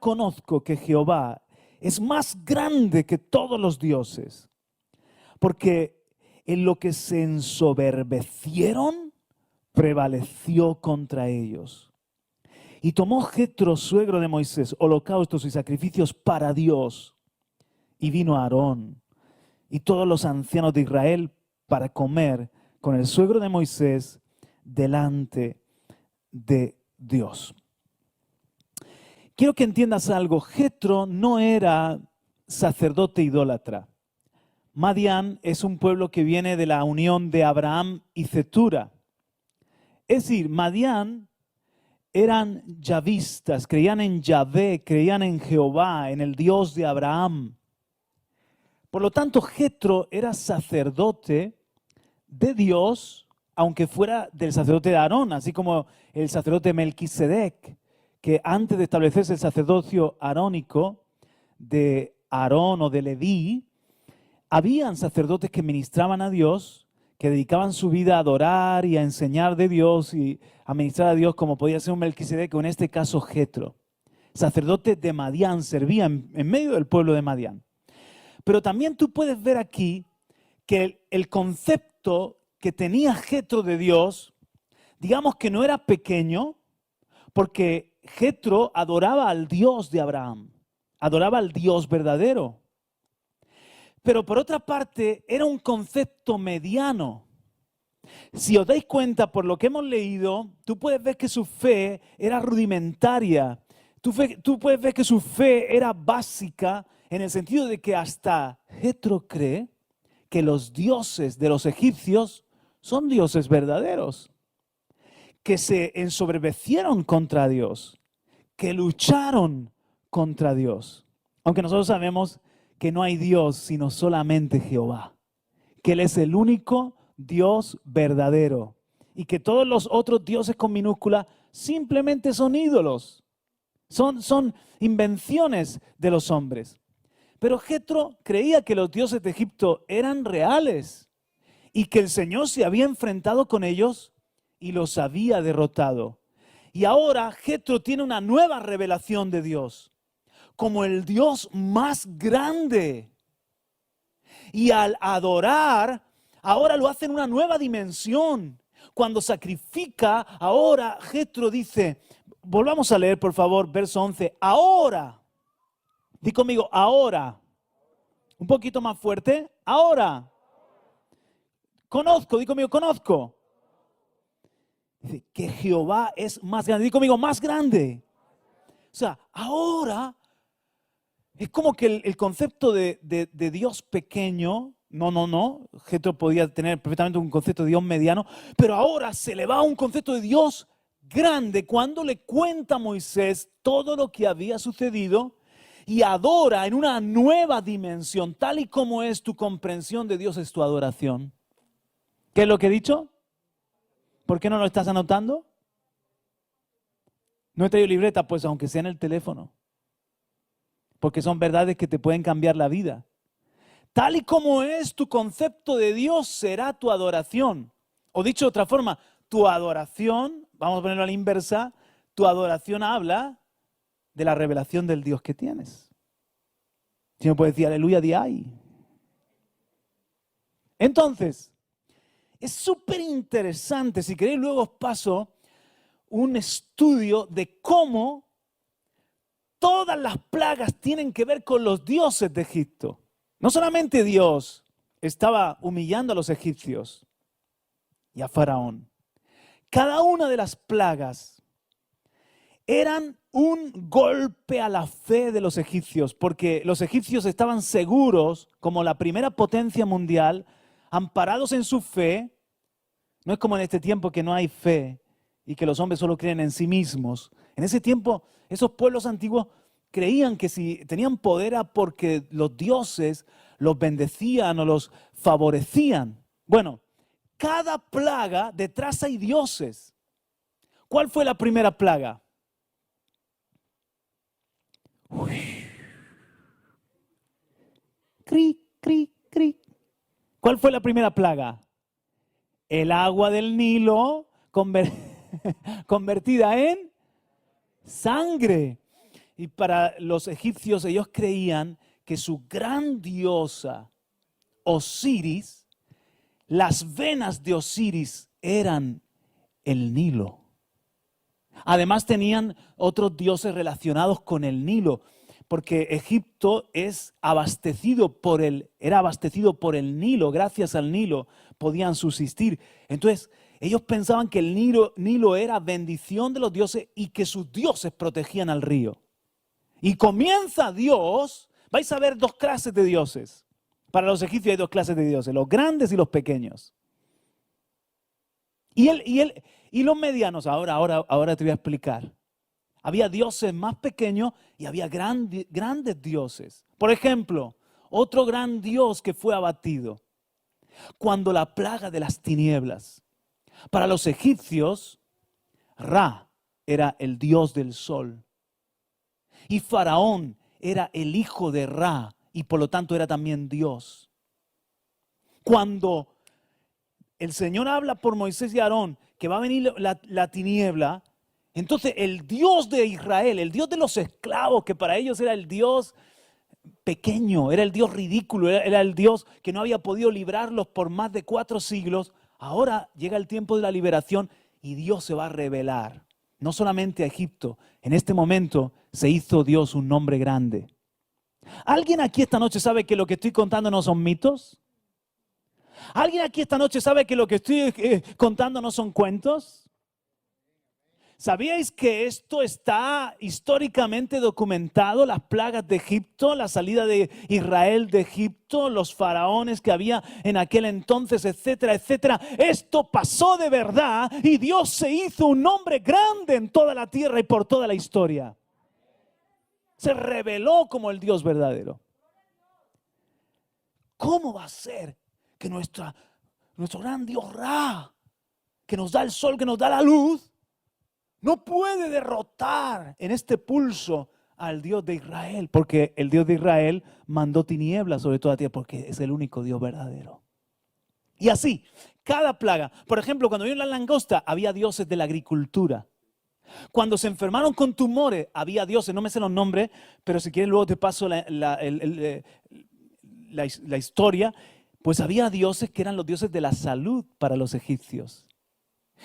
conozco que Jehová es más grande que todos los dioses, porque en lo que se ensoberbecieron, prevaleció contra ellos. Y tomó Jetro, suegro de Moisés, holocaustos y sacrificios para Dios. Y vino Aarón y todos los ancianos de Israel para comer con el suegro de Moisés delante de Dios. Quiero que entiendas algo. Jetro no era sacerdote idólatra. Madián es un pueblo que viene de la unión de Abraham y Cetura. Es decir, Madián eran yavistas, creían en Yahvé, creían en Jehová, en el Dios de Abraham. Por lo tanto, Jetro era sacerdote de Dios, aunque fuera del sacerdote de Aarón, así como el sacerdote Melquisedec, que antes de establecerse el sacerdocio arónico de Aarón o de Leví, habían sacerdotes que ministraban a Dios, que dedicaban su vida a adorar y a enseñar de Dios y a ministrar a Dios, como podía ser un Melquisedec, o en este caso Jetro. Sacerdote de Madián, servía en medio del pueblo de Madián. Pero también tú puedes ver aquí que el concepto que tenía Jetro de Dios, digamos que no era pequeño, porque Jetro adoraba al Dios de Abraham, adoraba al Dios verdadero. Pero por otra parte, era un concepto mediano. Si os dais cuenta por lo que hemos leído, tú puedes ver que su fe era rudimentaria. Tú puedes ver que su fe era básica en el sentido de que hasta Jetro cree que los dioses de los egipcios son dioses verdaderos, que se ensoberbecieron contra Dios, que lucharon contra Dios. Aunque nosotros sabemos que no hay Dios sino solamente Jehová, que Él es el único Dios verdadero y que todos los otros dioses con minúscula simplemente son ídolos, son invenciones de los hombres. Pero Jetro creía que los dioses de Egipto eran reales y que el Señor se había enfrentado con ellos y los había derrotado. Y ahora Jetro tiene una nueva revelación de Dios como el Dios más grande. Y al adorar, ahora lo hace en una nueva dimensión. Cuando sacrifica, ahora Jetro dice, volvamos a leer por favor, verso 11, ahora, di conmigo, ahora, un poquito más fuerte, ahora, conozco, di conmigo, conozco. Dice que Jehová es más grande, di conmigo, más grande. O sea, ahora es como que el concepto de Dios pequeño, no, Jetro podía tener perfectamente un concepto de Dios mediano, pero ahora se le va a un concepto de Dios grande cuando le cuenta a Moisés todo lo que había sucedido y adora en una nueva dimensión, tal y como es tu comprensión de Dios es tu adoración. ¿Qué es lo que he dicho? ¿Por qué no lo estás anotando? No he traído libreta, pues aunque sea en el teléfono. Porque son verdades que te pueden cambiar la vida. Tal y como es tu concepto de Dios será tu adoración. O dicho de otra forma, tu adoración, vamos a ponerlo a la inversa, tu adoración habla de la revelación del Dios que tienes. Si no puedes decir aleluya, di ay. Entonces, es súper interesante, si queréis luego os paso un estudio de cómo todas las plagas tienen que ver con los dioses de Egipto. No solamente Dios estaba humillando a los egipcios y a Faraón. Cada una de las plagas eran un golpe a la fe de los egipcios, porque los egipcios estaban seguros, como la primera potencia mundial, amparados en su fe. No es como en este tiempo que no hay fe y que los hombres solo creen en sí mismos. En ese tiempo, esos pueblos antiguos creían que si tenían poder era porque los dioses los bendecían o los favorecían. Bueno, cada plaga detrás hay dioses. ¿Cuál fue la primera plaga? Cri, cri, cri. ¿Cuál fue la primera plaga? El agua del Nilo convertida en sangre. Y para los egipcios, ellos creían que su gran diosa, Osiris, las venas de Osiris eran el Nilo. Además tenían otros dioses relacionados con el Nilo, porque Egipto era abastecido por el Nilo. Gracias al Nilo podían subsistir. Entonces, ellos pensaban que el Nilo era bendición de los dioses y que sus dioses protegían al río. Y comienza Dios, vais a ver dos clases de dioses. Para los egipcios hay dos clases de dioses, los grandes y los pequeños. Y los medianos, ahora te voy a explicar. Había dioses más pequeños y había grandes dioses. Por ejemplo, otro gran dios que fue abatido cuando la plaga de las tinieblas. Para los egipcios, Ra era el dios del sol. Y Faraón era el hijo de Ra y por lo tanto era también Dios. Cuando el Señor habla por Moisés y Aarón que va a venir la tiniebla, entonces el Dios de Israel, el Dios de los esclavos, que para ellos era el Dios pequeño, era el Dios ridículo, era el Dios que no había podido librarlos por más de 4 siglos, ahora llega el tiempo de la liberación y Dios se va a revelar. No solamente a Egipto, en este momento se hizo Dios un nombre grande. ¿Alguien aquí esta noche sabe que lo que estoy contando no son mitos? ¿Alguien aquí esta noche sabe que lo que estoy contando no son cuentos? ¿Sabíais que esto está históricamente documentado? Las plagas de Egipto, la salida de Israel de Egipto, los faraones que había en aquel entonces, etcétera, etcétera. Esto pasó de verdad y Dios se hizo un nombre grande en toda la tierra y por toda la historia. Se reveló como el Dios verdadero. ¿Cómo va a ser que nuestro gran Dios Ra, que nos da el sol, que nos da la luz, no puede derrotar en este pulso al Dios de Israel? Porque el Dios de Israel mandó tinieblas sobre toda la tierra, porque es el único Dios verdadero. Y así, cada plaga. Por ejemplo, cuando vino la langosta, había dioses de la agricultura. Cuando se enfermaron con tumores, había dioses, no me sé los nombres, pero si quieres luego te paso la historia. Pues había dioses que eran los dioses de la salud para los egipcios.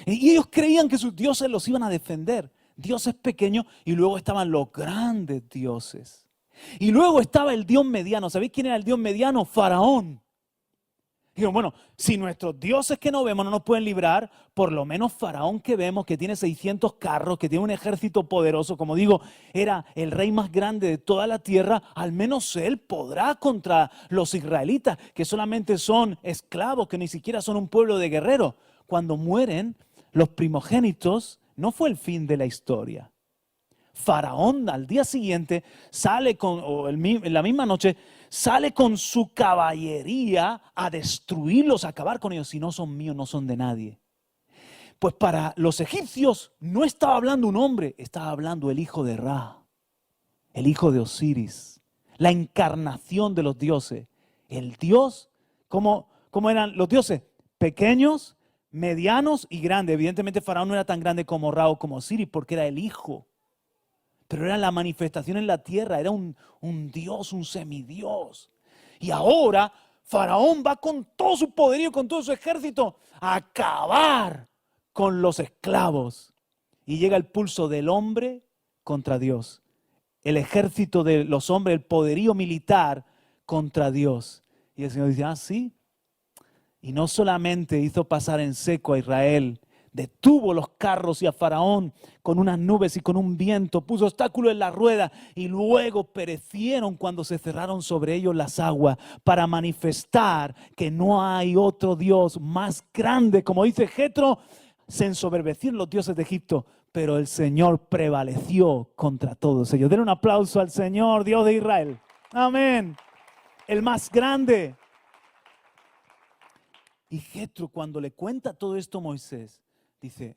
Y ellos creían que sus dioses los iban a defender. Dioses pequeños y luego estaban los grandes dioses. Y luego estaba el dios mediano. ¿Sabéis quién era el dios mediano? Faraón. Dijeron, bueno, si nuestros dioses que no vemos no nos pueden librar, por lo menos Faraón que vemos, que tiene 600 carros, que tiene un ejército poderoso, como digo, era el rey más grande de toda la tierra, al menos él podrá contra los israelitas, que solamente son esclavos, que ni siquiera son un pueblo de guerreros. Cuando mueren los primogénitos, no fue el fin de la historia. Faraón al día siguiente sale en la misma noche, sale con su caballería a destruirlos, a acabar con ellos. Si no son míos, no son de nadie. Pues para los egipcios no estaba hablando un hombre, estaba hablando el hijo de Ra, el hijo de Osiris, la encarnación de los dioses. El Dios, ¿cómo eran los dioses? Pequeños, medianos y grandes. Evidentemente Faraón no era tan grande como Ra o como Osiris porque era el hijo. Pero era la manifestación en la tierra, era un dios, un semidios. Y ahora Faraón va con todo su poderío, con todo su ejército, a acabar con los esclavos. Y llega el pulso del hombre contra Dios. El ejército de los hombres, el poderío militar contra Dios. Y el Señor dice, sí. Y no solamente hizo pasar en seco a Israel, detuvo los carros y a Faraón con unas nubes y con un viento, puso obstáculos en la rueda y luego perecieron cuando se cerraron sobre ellos las aguas para manifestar que no hay otro Dios más grande. Como dice Jetro, se ensoberbecieron los dioses de Egipto, pero el Señor prevaleció contra todos ellos. Den un aplauso al Señor, Dios de Israel. Amén. El más grande. Y Jetro, cuando le cuenta todo esto a Moisés, dice,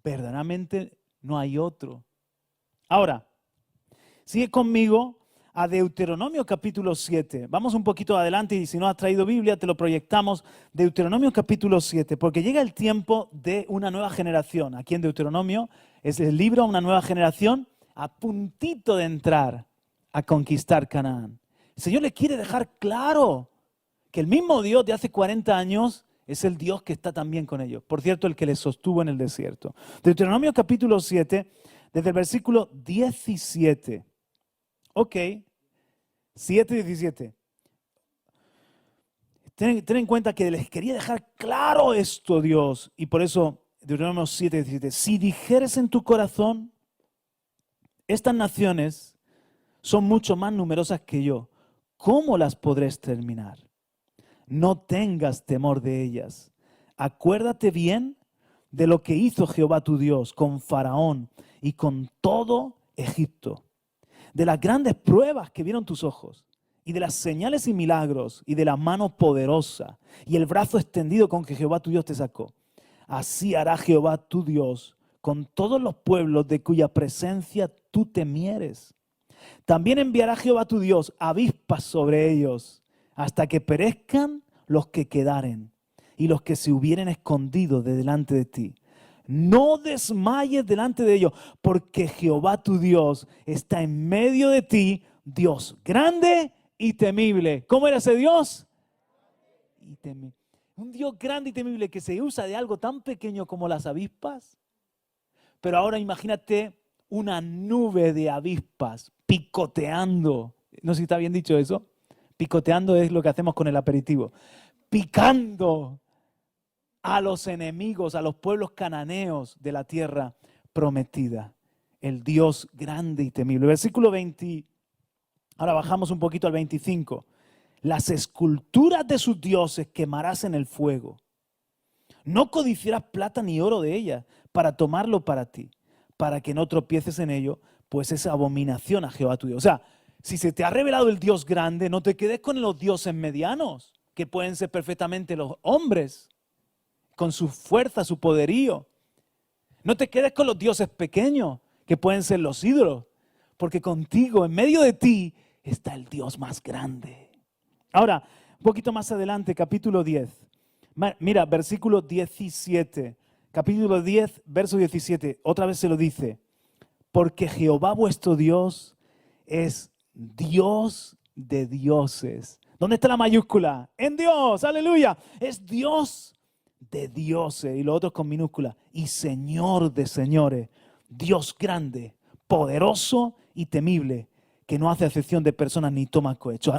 verdaderamente no hay otro. Ahora, sigue conmigo a Deuteronomio capítulo 7. Vamos un poquito adelante y si no has traído Biblia, te lo proyectamos. Deuteronomio capítulo 7, porque llega el tiempo de una nueva generación. Aquí en Deuteronomio es el libro a una nueva generación. a puntito de entrar a conquistar Canaán. El Señor le quiere dejar claro que el mismo Dios de hace 40 años es el Dios que está también con ellos. Por cierto, el que les sostuvo en el desierto. Deuteronomio capítulo 7, desde el versículo 17. Ok, 7 y 17. Ten en cuenta que les quería dejar claro esto Dios. Y por eso, Deuteronomio 7, 17. Si dijeres en tu corazón, estas naciones son mucho más numerosas que yo, ¿cómo las podré exterminar? No tengas temor de ellas. Acuérdate bien de lo que hizo Jehová tu Dios con Faraón y con todo Egipto, de las grandes pruebas que vieron tus ojos, y de las señales y milagros, y de la mano poderosa, y el brazo extendido con que Jehová tu Dios te sacó. Así hará Jehová tu Dios con todos los pueblos de cuya presencia tú temieres. También enviará Jehová tu Dios avispas sobre ellos, hasta que perezcan los que quedaren, y los que se hubieren escondido de delante de ti. No desmayes delante de ellos, porque Jehová tu Dios está en medio de ti, Dios grande y temible. ¿Cómo era ese Dios? Y temible. Un Dios grande y temible que se usa de algo tan pequeño como las avispas. Pero ahora imagínate una nube de avispas picoteando. No sé si está bien dicho eso. Picoteando es lo que hacemos con el aperitivo. Picando a los enemigos, a los pueblos cananeos de la tierra prometida. El Dios grande y temible. Versículo 20. Ahora bajamos un poquito al 25. Las esculturas de sus dioses quemarás en el fuego. No codiciarás plata ni oro de ellas para tomarlo para ti, para que no tropieces en ello, pues es abominación a Jehová tu Dios. O sea, si se te ha revelado el Dios grande, no te quedes con los dioses medianos, que pueden ser perfectamente los hombres, con su fuerza, su poderío. No te quedes con los dioses pequeños, que pueden ser los ídolos, porque contigo, en medio de ti, está el Dios más grande. Ahora, un poquito más adelante, capítulo 10. Mira, versículo 17. Capítulo 10, verso 17. Otra vez se lo dice. Porque Jehová vuestro Dios es Dios de dioses. ¿Dónde está la mayúscula? En Dios, aleluya. Es Dios de dioses. Y lo otro es con minúscula. Y Señor de señores. Dios grande, poderoso y temible, que no hace acepción de personas ni toma cohecho.